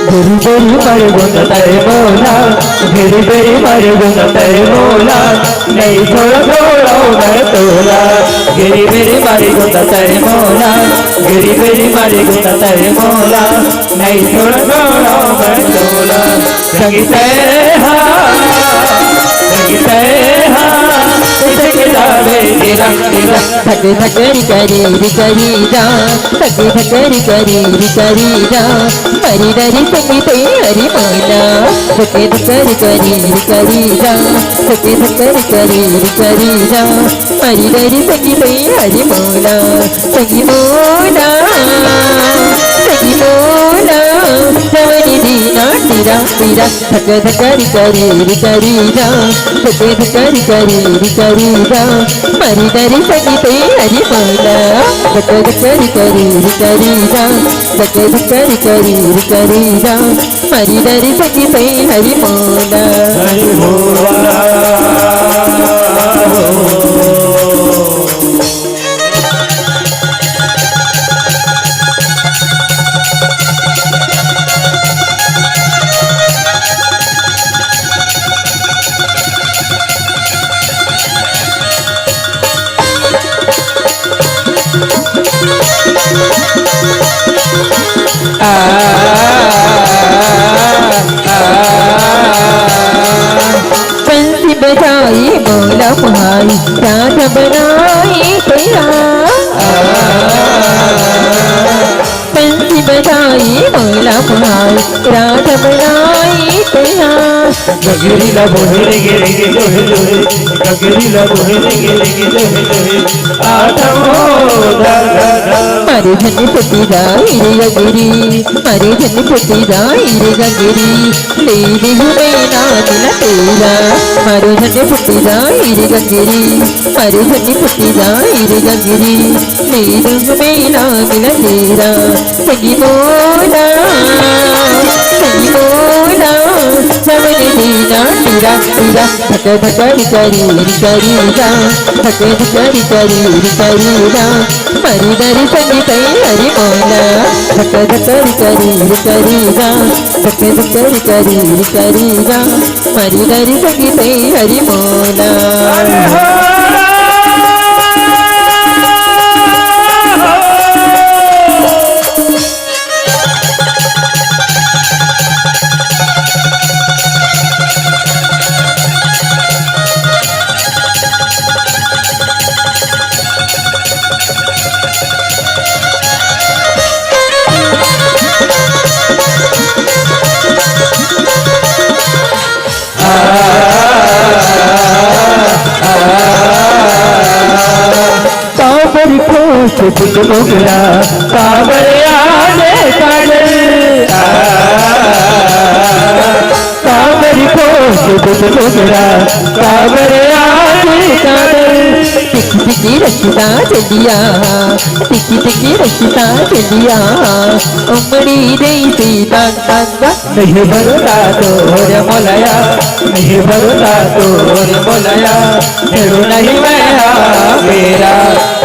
Berry berry मारे गुना तेरे मौला, बेरी बेरी मारे गुना तेरे मौला, नहीं छोड़ छोड़ा मैं तोला। बेरी बेरी मारे गुना तेरे मौला, बेरी बेरी मारे गुना तेरे मौला, नहीं छोड़ छोड़ा मैं तोला। संगीत थके थकरी करी जा, थके थकरी करी जा, हरी डरी संगीत हरि मौला। थके थकरी करी जा, थके थकरी करी जा, हरी डरी संगीत हरि मौला। संगी मौला संगी मौला रवनी दीना तीरा तीरा। थके थकरी करी जा, थके थकरी करी जा, हरी डरी संगीत हरि मौला। थके थकरी करी जा, थके थकरी करी जा, हरी डरी संगीत हरि मौला। हरि मौला बंसी बजाई मौला मुहाई, राज बनाई तेरा। बंसी बजाई मौला मुहाई, राज बनाई तेरा। गगरीला बोहे गे लोहे लोहे, गगरीला बोहे गे लोहे, आठमो दादा। मारे धनी पुटी जाई रे गगरी, मारे धनी पुटी जाई रे गगरी, ले ली हुए ना दिला तेरा। मारे धनी पुटी जाई रे गगरी, मारे धनी पुटी जाई रे गगरी, ले ली हुए ना दिला तेरा। संगी मौला रवनी दीना तीरा तीरा। थके थकरी करी जा, थके थकरी करी जा, हरी डरी संगीत हरि मौला। थके थकरी करी जा, थके थकरी करी जा, हरी डरी संगीत हरि मौला। काबर खोश बुलबुला, काबर आने काबर, काबर खोश बुलबुला, काबर आने काबर। टिकी टिकी रखता चलिया, टिकी टिकी रखता चलिया, उमड़ी रही सी तान तान। नहीं भरता तोर मोलया, नहीं भरता तोर मोलया, तेरू नहीं मैं मेरा।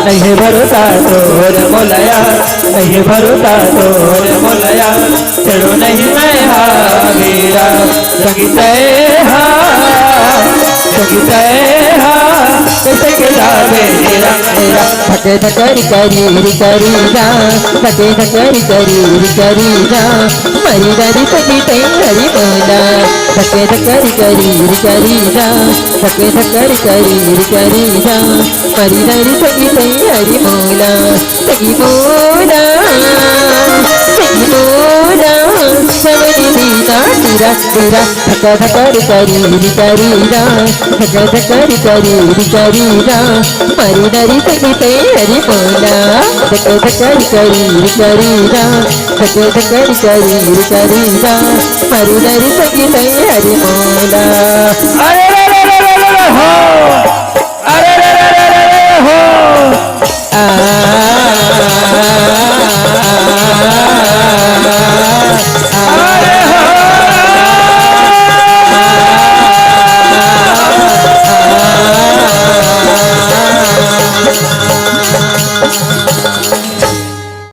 नहीं भरता तोर मोलया, नहीं भरता तोर मोलया, तेरू नहीं मैं मेरा। संगीत कैसे के जावे तेरा तेरा। थके थकरी करी जा, थके थकरी करी जा, हरी डरी संगीत हरि मौला। थके थकरी करी जा, थके थकरी करी जा, हरी डरी संगीत हरि मौला। संगी मौला रवनी मोना टीरा टीरा धक्का धक्का रे करी रे करी रा धक्का धक्का रे करी रे करी रा मारी डरी संगीते हरि मोना धक्का धक्का रे करी रे करी रा धक्का धक्का रे करी रे करी रा मारी डरी संगीते हरि मोना अरे रे रे रे रे रे हो अरे